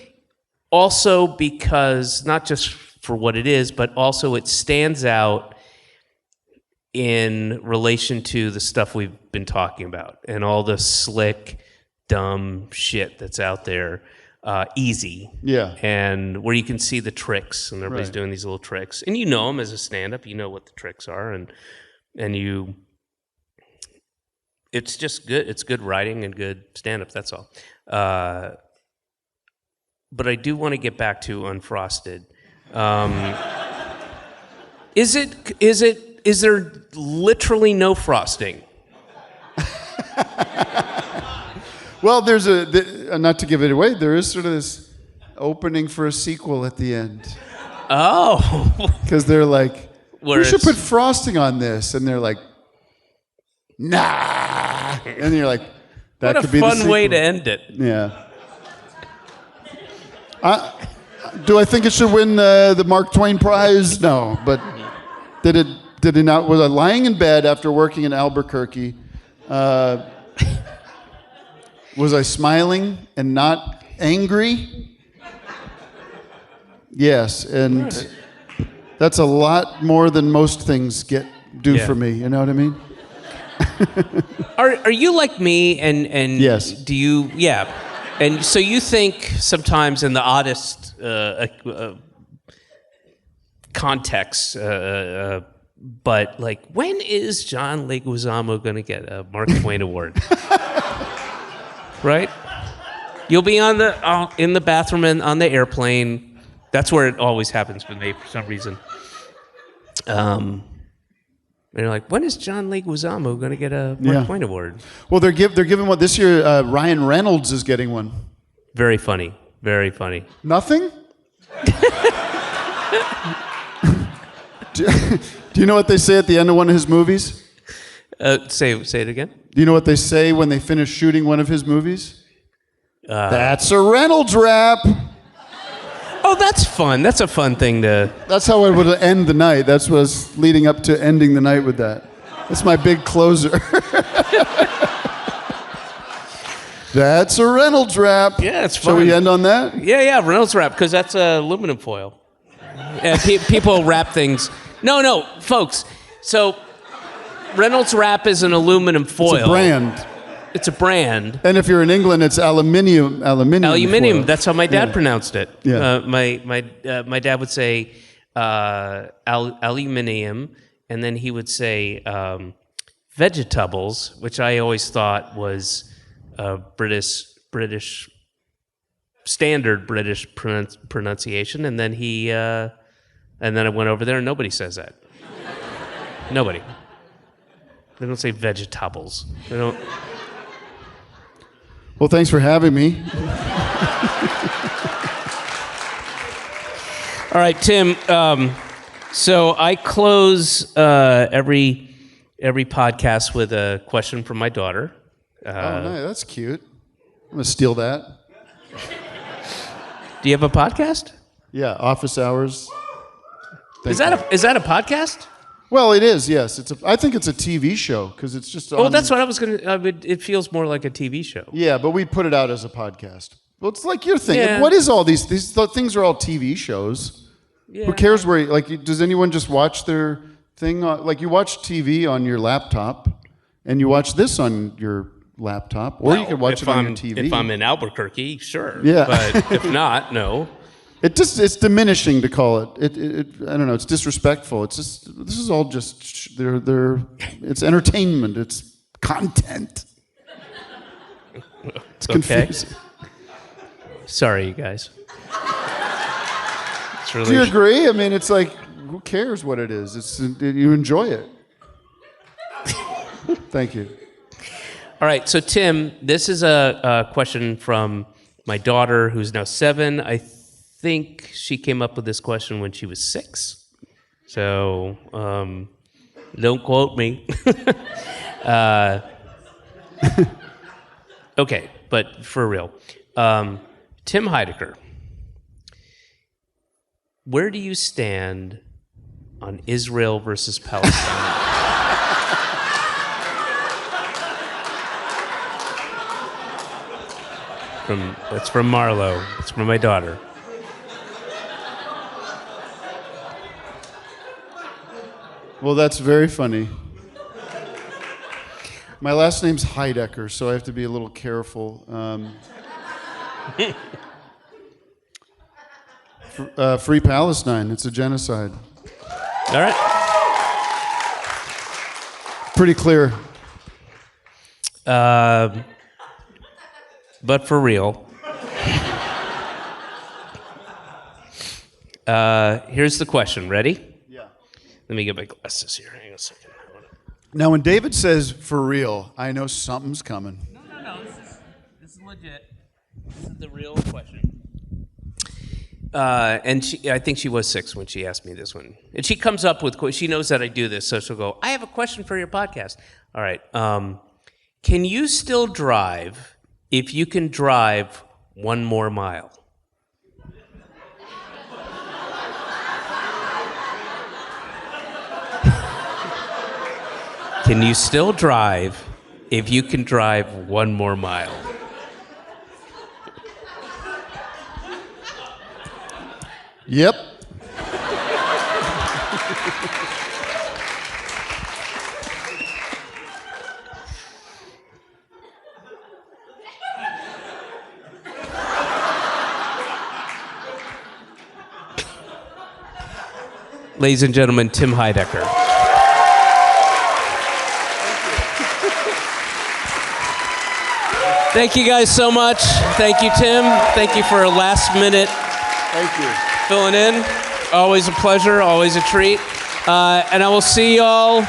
Also because, not just for what it is, but also it stands out in relation to the stuff we've been talking about and all the slick, dumb shit that's out there, easy. Yeah. And where you can see the tricks, and everybody's doing these little tricks. And you know them as a stand-up. You know what the tricks are, and you... It's just good. It's good writing and good stand-up, that's all. But I do want to get back to Unfrosted. Is there literally no frosting? Well, there's not to give it away, there is sort of this opening for a sequel at the end. Oh. Because they're like, we should put frosting on this. And they're like, nah. And you're like, that could be the sequel. What a fun way to end it. Yeah. Do I think it should win the Mark Twain Prize? No, but did it not? Was I lying in bed after working in Albuquerque? Was I smiling and not angry? Yes, and that's a lot more than most things do for me. You know what I mean? Are you like me? And yes. Do you? Yeah. And so you think sometimes in the oddest context, but like, when is John Leguizamo going to get a Mark Twain Award? Right? You'll be in the bathroom and on the airplane. That's where it always happens with me for some reason. And you're like, when is John Leguizamo going to get a Mark Twain Award? Well, they're giving one this year. Ryan Reynolds is getting one. Very funny. Very funny. Nothing? Do you know what they say at the end of one of his movies? Say it again. Do you know what they say when they finish shooting one of his movies? That's a Reynolds rap. Oh, that's fun. That's a fun thing to... That's how I would end the night. That's what was leading up to ending the night with that. That's my big closer. That's a Reynolds wrap. Yeah, it's Shall fun. we end on that? Yeah, Reynolds wrap, because that's aluminum foil. And people wrap things. No, folks. So Reynolds wrap is an aluminum foil. It's a brand. It's a brand. And if you're in England, it's aluminium. Aluminium. Foil. That's how my dad pronounced it. Yeah. My dad would say aluminium, and then he would say vegetables, which I always thought was British standard British pronunciation, and then and then I went over there and nobody says that. Nobody. They don't say vegetables. They don't. Well, thanks for having me. All right, Tim. So I close every podcast with a question from my daughter. Oh, nice. That's cute. I'm gonna steal that. Do you have a podcast? Yeah, office hours. Is that a podcast? Well, it is. Yes, I think it's a TV show because it's just. Oh, that's what I was gonna. It feels more like a TV show. Yeah, but we put it out as a podcast. Well, it's like your thing. Yeah. What is all these things are all TV shows. Yeah. Who cares where? Does anyone just watch their thing? Like you watch TV on your laptop, and you watch this on your laptop, or you could watch it on your TV. If I'm in Albuquerque, sure. Yeah. But if not, no. It's diminishing to call it. I don't know. It's disrespectful. It's just this is all just it's entertainment. It's content. It's confusing. Okay. Sorry, you guys. It's really. Do you agree? I mean, it's like who cares what it is? You enjoy it. Thank you. All right, so Tim, this is a question from my daughter, who's now 7. I think she came up with this question when she was 6. So don't quote me. Okay, but for real. Tim Heidecker, where do you stand on Israel versus Palestine? That's from Marlo. It's from my daughter. Well, that's very funny. My last name's Heidecker, so I have to be a little careful. Free Palestine. It's a genocide. All right. Pretty clear. But for real. Here's the question. Ready? Yeah. Let me get my glasses here. Hang on a second. Now, when David says "for real," I know something's coming. No. This is legit. This is the real question. And I think she was 6 when she asked me this one. And she comes up with, she knows that I do this, so she'll go, I have a question for your podcast. All right. Can you still drive if you can drive 1 more mile? Can you still drive if you can drive 1 more mile? Yep. Ladies and gentlemen, Tim Heidecker. Thank you guys so much. Thank you, Tim. Thank you for a last minute filling in. Always a pleasure, always a treat. And I will see y'all.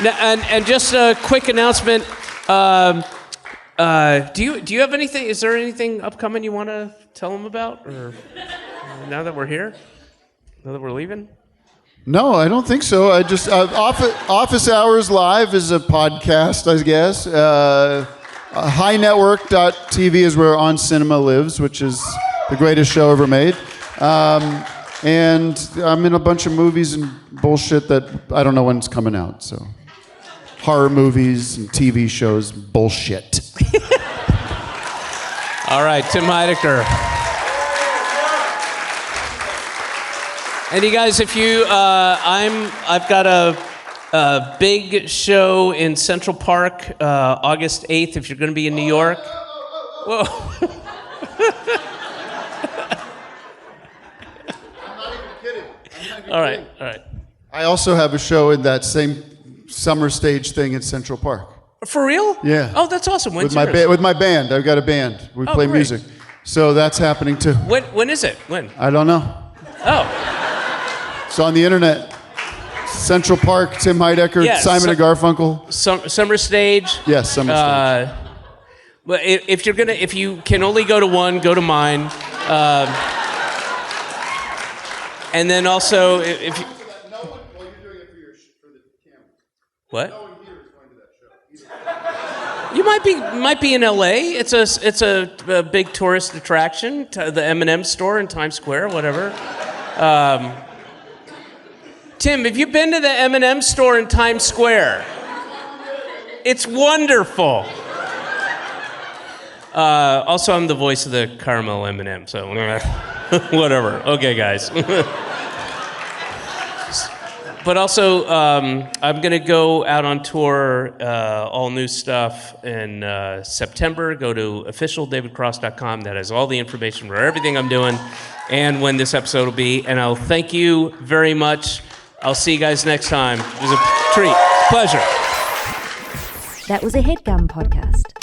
And just a quick announcement. Do you have anything? Is there anything upcoming you want to tell them about? Or now that we're here? Now that we're leaving? No, I don't think so. I just Office Hours Live is a podcast, I guess. HighNetwork.tv is where On Cinema lives, which is the greatest show ever made. And I'm in a bunch of movies and bullshit that I don't know when it's coming out. So horror movies and TV shows, bullshit. All right, Tim Heidecker. And you guys, if you, I've got a big show in Central Park, August 8th. If you're going to be in New York, whoa. I'm not even kidding. All right. I also have a show in that same summer stage thing in Central Park. For real? Yeah. Oh, that's awesome. When's With yours? my band. I've got a band. We play great. music. So that's happening too. When is it? When? I don't know. Oh. It's on the internet. Central Park, Tim Heidecker, Yes, Simon and Garfunkel. Summer stage. Yes, summer stage. Well, if you can only go to one, go to mine. And then also, if you, what? You might be in LA. It's a big tourist attraction. The M&M store in Times Square, whatever. Tim, have you been to the M&M store in Times Square? It's wonderful. Also, I'm the voice of the caramel M&M, so whatever. Okay, guys. But also, I'm going to go out on tour, all new stuff in September. Go to officialdavidcross.com. That has all the information for everything I'm doing and when this episode will be. And I'll thank you very much. I'll see you guys next time. It was a treat. Pleasure. That was a Headgum podcast.